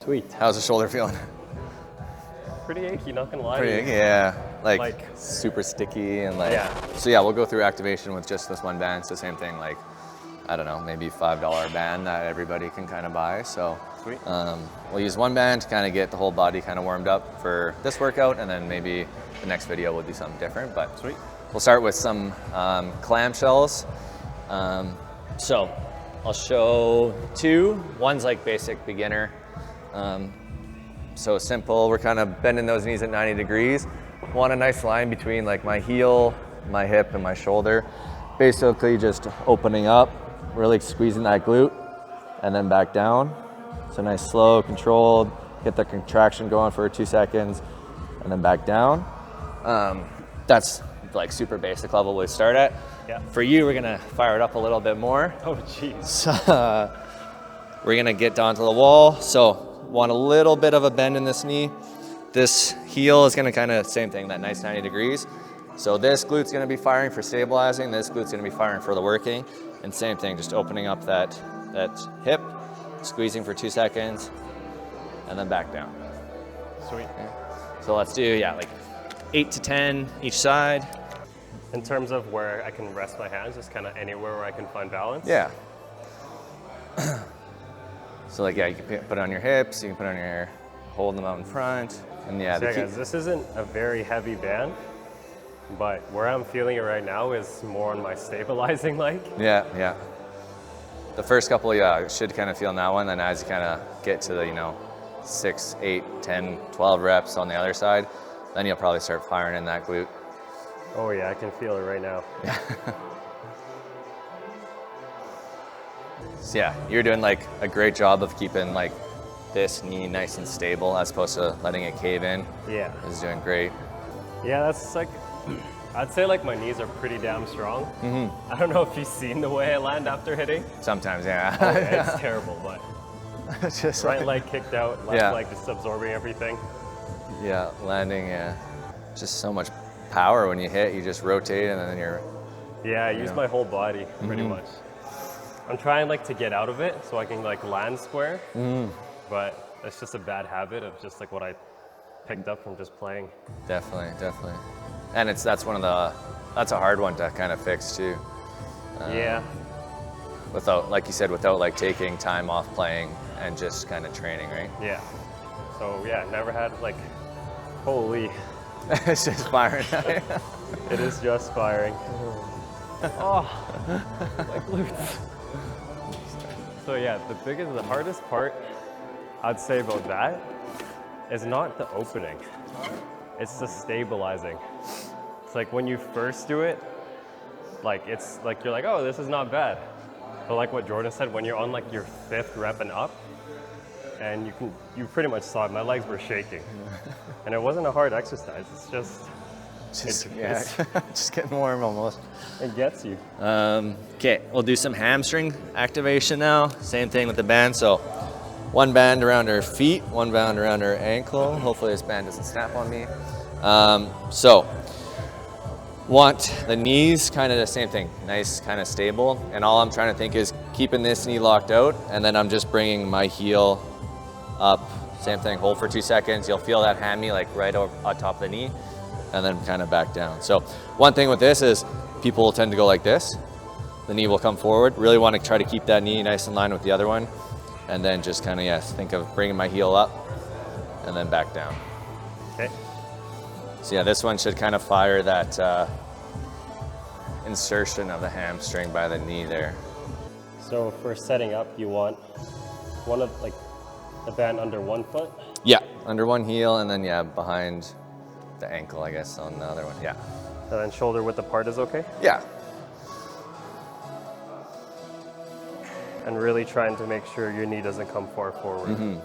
Sweet. How's the shoulder feeling? Pretty achy, not gonna lie. Pretty achy, yeah. Like super sticky and like. Yeah. So yeah, we'll go through activation with just this one band. It's the same thing, like, I don't know, maybe $5 band that everybody can kind of buy. So Sweet. We'll use one band to kind of get the whole body kind of warmed up for this workout, and then maybe the next video we'll do something different. But Sweet. We'll start with some clamshells. So I'll show two. One's like basic beginner. So simple, we're kind of bending those knees at 90 degrees. Want a nice line between like my heel, my hip, and my shoulder. Basically just opening up, really squeezing that glute, and then back down. So nice, slow, controlled, get the contraction going for 2 seconds, and then back down. That's like super basic level we start at. Yeah. For you, we're gonna fire it up a little bit more. Oh, jeez. So, we're gonna get down to the wall. So want a little bit of a bend in this knee. This heel is gonna kind of, same thing, that nice 90 degrees. So this glute's gonna be firing for stabilizing, this glute's gonna be firing for the working. And same thing, just opening up that hip, squeezing for 2 seconds, and then back down. Sweet. Okay. So let's do, like 8 to 10 each side. In terms of where I can rest my hands, just kind of anywhere where I can find balance? Yeah. So like, you can put it on your hips, you can put it on your, hold them out in front. And yeah, So guys, this isn't a very heavy band, but where I'm feeling it right now is more on my stabilizing leg. Yeah. The first couple, should kind of feel in that one. Then as you kind of get to the, 6, 8, 10, 12 reps on the other side, then you'll probably start firing in that glute. Oh yeah, I can feel it right now. Yeah. So yeah, you're doing like a great job of keeping like this knee nice and stable as opposed to letting it cave in. Yeah. Is doing great. Yeah, that's like, I'd say like my knees are pretty damn strong. Mm-hmm. I don't know if you've seen the way I land after hitting. Sometimes, yeah. Oh, it's terrible, but It's just right like, leg kicked out, left leg just absorbing everything. yeah, landing, just so much power when you hit. You just rotate and then you're. Yeah, I use my whole body pretty much. I'm trying like to get out of it so I can like land square, but it's just a bad habit of just like what I picked up from just playing. Definitely. And that's a hard one to kind of fix too. Yeah. Without, like you said, without like taking time off playing and just kind of training, right? Yeah. So yeah, never had like, holy. It's just firing. It is just firing. Oh, my glutes. So yeah, the hardest part I'd say about that is not the opening. It's the stabilizing. It's like when you first do it, like it's like you're like, oh, this is not bad. But like what Jordan said, when you're on like your 5th rep and up, and you pretty much saw it, my legs were shaking. And it wasn't a hard exercise, it's just just getting warm almost. It gets you. Okay, we'll do some hamstring activation now. Same thing with the band. So one band around our feet, one band around our ankle. Hopefully this band doesn't snap on me. So want the knees kind of the same thing, nice, kind of stable. And all I'm trying to think is keeping this knee locked out, and then I'm just bringing my heel up. Same thing, hold for 2 seconds. You'll feel that hammy like right over on top of the knee, and then kind of back down. So one thing with this is people will tend to go like this. The knee will come forward. Really want to try to keep that knee nice in line with the other one. And then just kind of, think of bringing my heel up and then back down. Okay. So yeah, this one should kind of fire that insertion of the hamstring by the knee there. So for setting up, you want one of like the band under one foot? Yeah, under one heel and then behind the ankle, I guess, on the other one, yeah. And then shoulder width apart is okay? Yeah. And really trying to make sure your knee doesn't come far forward. And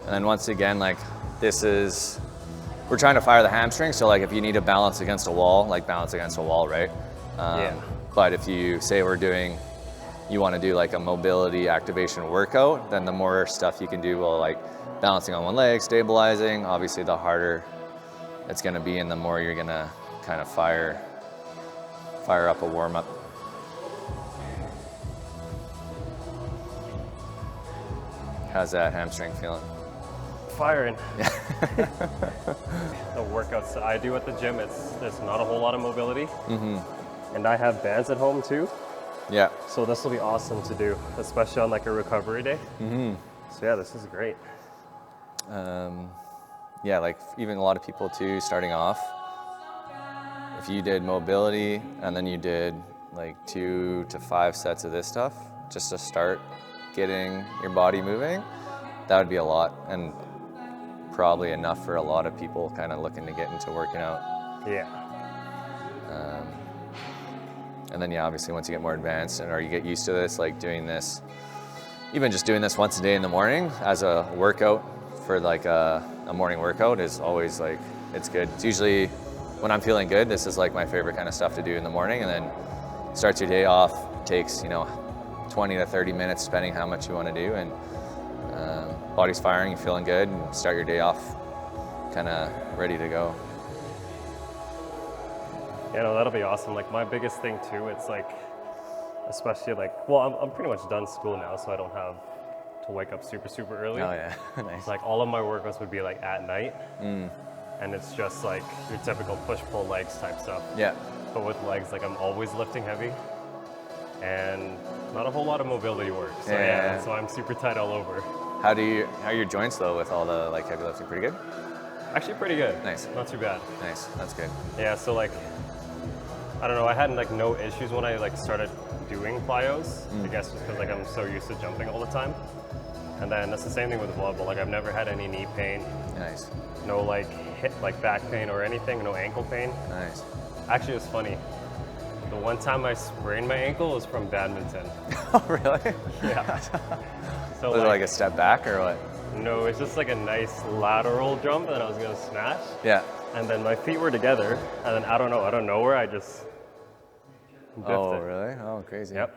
then once again, like we're trying to fire the hamstring. So like if you need to balance against a wall, like balance against a wall, right? But if you say you want to do like a mobility activation workout, then the more stuff you can do will like balancing on one leg, stabilizing, obviously the harder it's going to be and the more you're going to kind of fire up a warm up. How's that hamstring feeling? Firing. The workouts I do at the gym, there's not a whole lot of mobility. And I have bands at home too. Yeah. So this will be awesome to do, especially on like a recovery day. So yeah, this is great. Yeah, like even a lot of people too, starting off, if you did mobility and then you did like 2 to 5 sets of this stuff, just to start getting your body moving, that would be a lot, and probably enough for a lot of people kind of looking to get into working out. Yeah. And then yeah, obviously once you get more advanced or you get used to this, like doing this, even just doing this once a day in the morning as a workout for like a morning workout is always like, it's good. It's usually when I'm feeling good, this is like my favorite kind of stuff to do in the morning, and then starts your day off, takes, 20 to 30 minutes depending how much you want to do, and body's firing, you're feeling good, and start your day off kind of ready to go. Yeah, no, that'll be awesome. Like my biggest thing too, it's like, especially like, well, I'm pretty much done school now, so I don't have to wake up super early. Oh yeah, nice. Like all of my workouts would be like at night, and it's just like your typical push-pull legs type stuff. Yeah. But with legs, like I'm always lifting heavy, and not a whole lot of mobility work. So yeah, so I'm super tight all over. How are your joints though with all the like heavy lifting? Pretty good? Actually pretty good. Nice. Not too bad. Nice, that's good. Yeah, so like, I don't know, I had like no issues when I like started doing plyos. I guess just because like I'm so used to jumping all the time. And then that's the same thing with volleyball. Like I've never had any knee pain. Nice. No like back pain or anything, no ankle pain. Nice. Actually, it was funny. The one time I sprained my ankle was from badminton. Oh, really? Yeah. So was it like a step back or what? No, it's just like a nice lateral jump that I was gonna smash. Yeah. And then my feet were together, and then I don't know where I just biffed it. Really? Oh, crazy. Yep.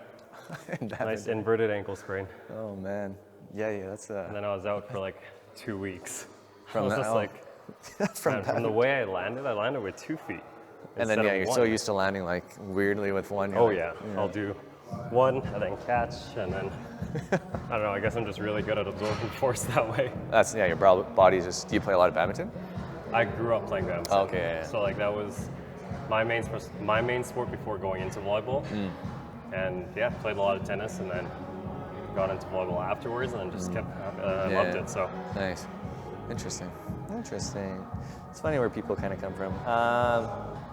Nice inverted ankle sprain. Oh man. Yeah, that's And then I was out for like 2 weeks. From I was that, just like, from the way I landed with 2 feet. And then yeah, you're so used to landing like weirdly with one. Oh yeah, I'll do one and then catch, and then I don't know. I guess I'm just really good at absorbing force that way. That's your body's just. Do you play a lot of badminton? I grew up playing badminton. Oh, okay. Yeah. So like that was my main sport before going into volleyball. And yeah, played a lot of tennis, and then got into volleyball afterwards, and then just kept loved it. So nice, interesting. It's funny where people kind of come from.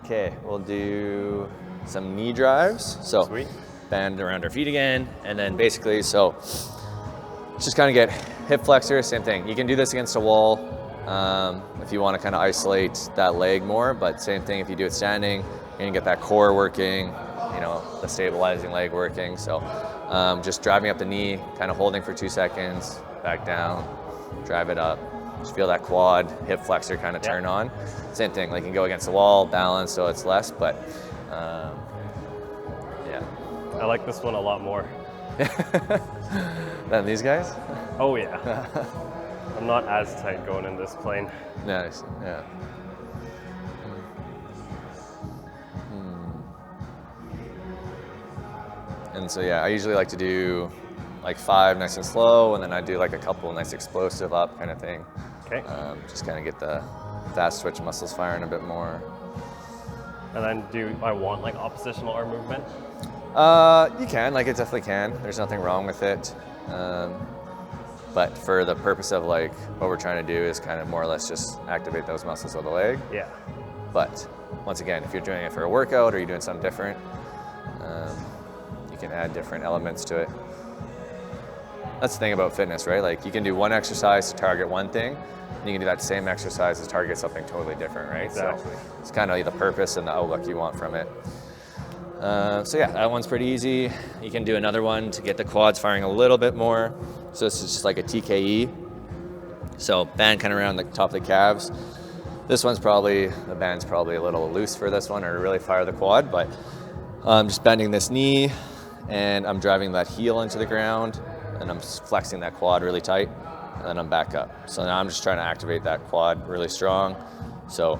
Okay, we'll do some knee drives. So Sweet. Band around our feet again, and then basically, so just kind of get hip flexor, same thing. You can do this against a wall if you want to kind of isolate that leg more, but same thing if you do it standing, you're gonna get that core working, the stabilizing leg working. So just driving up the knee, kind of holding for 2 seconds, back down, drive it up. Just feel that quad, hip flexor kind of turn on. Same thing, like you can go against the wall, balance so it's less, but yeah. I like this one a lot more. Than these guys? Oh yeah. I'm not as tight going in this plane. Nice, yeah. And so yeah, I usually like to do like 5 nice and slow, and then I do like a couple nice explosive up kind of thing. Okay. Just kind of get the fast twitch muscles firing a bit more. And then do I want like oppositional arm movement? You can, like it definitely can. There's nothing wrong with it. But for the purpose of like what we're trying to do is kind of more or less just activate those muscles of the leg. Yeah. But once again, if you're doing it for a workout or you're doing something different, you can add different elements to it. That's the thing about fitness, right? Like you can do one exercise to target one thing, and you can do that same exercise to target something totally different, right? Exactly. So it's kind of the purpose and the outlook you want from it. So yeah, that one's pretty easy. You can do another one to get the quads firing a little bit more. So this is just like a TKE. So band kind of around the top of the calves. This one's the band's probably a little loose for this one, or really fire the quad, but I'm just bending this knee and I'm driving that heel into the ground, and I'm flexing that quad really tight, and then I'm back up. So now I'm just trying to activate that quad really strong. So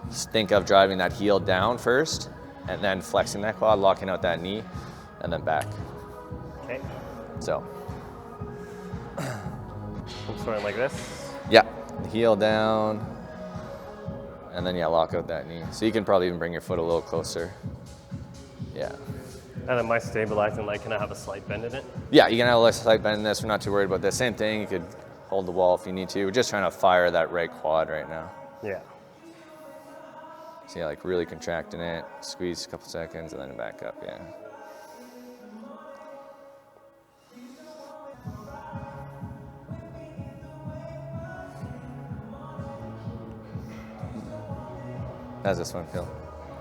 just think of driving that heel down first, and then flexing that quad, locking out that knee, and then back. Okay. So I'm starting like this. Yeah, heel down, and then yeah, lock out that knee. So you can probably even bring your foot a little closer. Yeah. And then my stabilizing leg, can I have a slight bend in it? Yeah, you can have a slight bend in this. We're not too worried about this. Same thing, you could hold the wall if you need to. We're just trying to fire that right quad right now. Yeah. So yeah, like really contracting it, squeeze a couple seconds, and then back up, yeah. How's this one feel?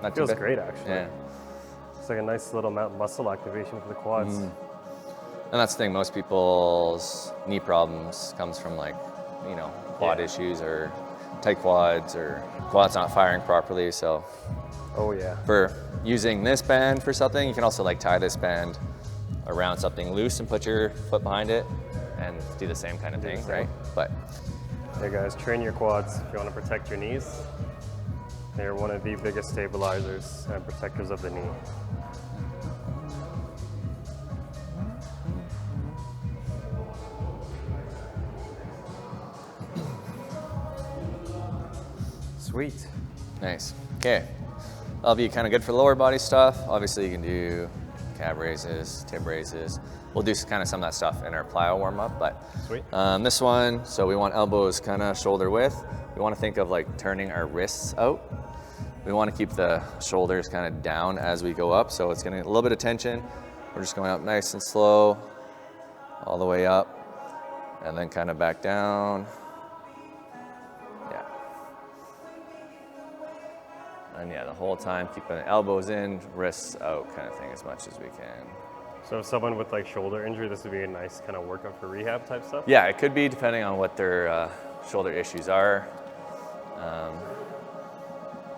Not too Feels bad? great, actually. Yeah. It's like a nice little muscle activation for the quads. And that's the thing, most people's knee problems comes from like, you know, quad issues or tight quads or quads not firing properly. So Oh yeah. for using this band for something, you can also like tie this band around something loose and put your foot behind it and do the same kind of thing, right? But Hey guys, train your quads if you want to protect your knees. They're one of the biggest stabilizers and protectors of the knee. Sweet. nice. Okay. That'll be kind of good for lower body stuff. Obviously you can do calf raises, tib raises. We'll do kind of some of that stuff in our plyo warm up, but Sweet. this one, so we want elbows kind of shoulder width. We want to think of like turning our wrists out. We want to keep the shoulders kind of down as we go up, so it's getting a little bit of tension. We're just going up nice and slow, all the way up, and then kind of back down. Yeah. And yeah, the whole time keeping the elbows in, wrists out kind of thing as much as we can. So if someone with like shoulder injury, this would be a nice kind of workout for rehab type stuff? Yeah, it could be depending on what their shoulder issues are.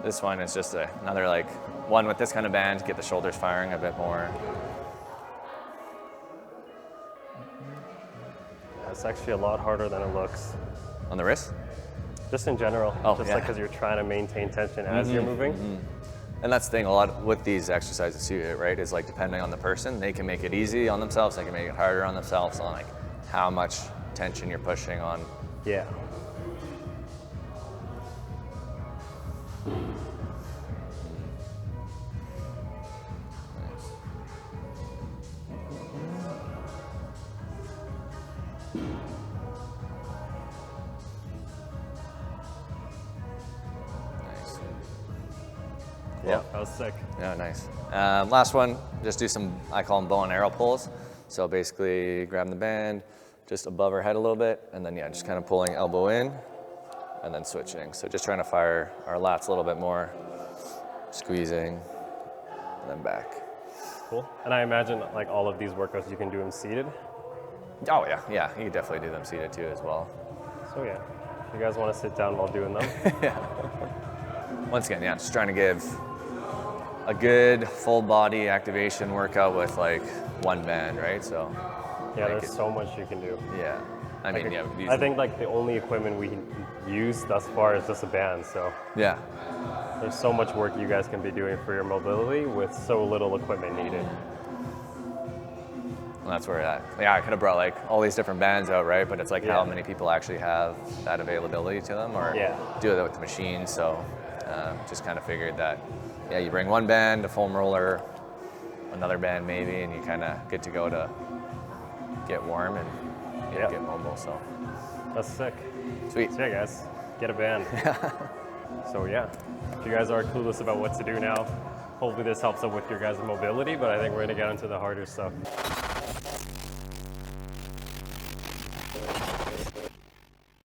This one is just another like one with this kind of band to get the shoulders firing a bit more. Yeah, it's actually a lot harder than it looks. On the wrist? Just in general, Oh, just yeah. like because you're trying to maintain tension as you're moving. And that's the thing, a lot with these exercises too, right, is like depending on the person, they can make it easy on themselves, they can make it harder on themselves on like how much tension you're pushing on. Yeah. Nice. Yeah, that was sick. Yeah, nice. Last one, just do some, I call them bow and arrow pulls. So basically grab the band just above our head a little bit, and then yeah, just kind of pulling elbow in and then switching. So just trying to fire our lats a little bit more, squeezing, and then back. Cool. And I imagine like all of these workouts you can do them seated. Oh yeah, yeah, you can definitely do them seated too as well. So yeah, if you guys want to sit down while doing them. Once again, yeah, just trying to give a good full body activation workout with like one band, right? So Yeah, there's so much you can do. yeah, I mean, yeah. I think like the only equipment we can use thus far is just a band. So yeah, there's so much work you guys can be doing for your mobility with so little equipment needed. and that's where yeah, I could have brought like all these different bands out, right? But it's like how Yeah. many people actually have that availability to them, or Yeah. do it with the machine. So just kind of figured that yeah, you bring one band, a foam roller, another band maybe, and you kind of good to go to get warm and Yeah. get mobile. So That's sick. sweet. So yeah, guys, get a band. So yeah, if you guys are clueless about what to do now, hopefully this helps out with your guys' mobility, but I think we're gonna get into the harder stuff.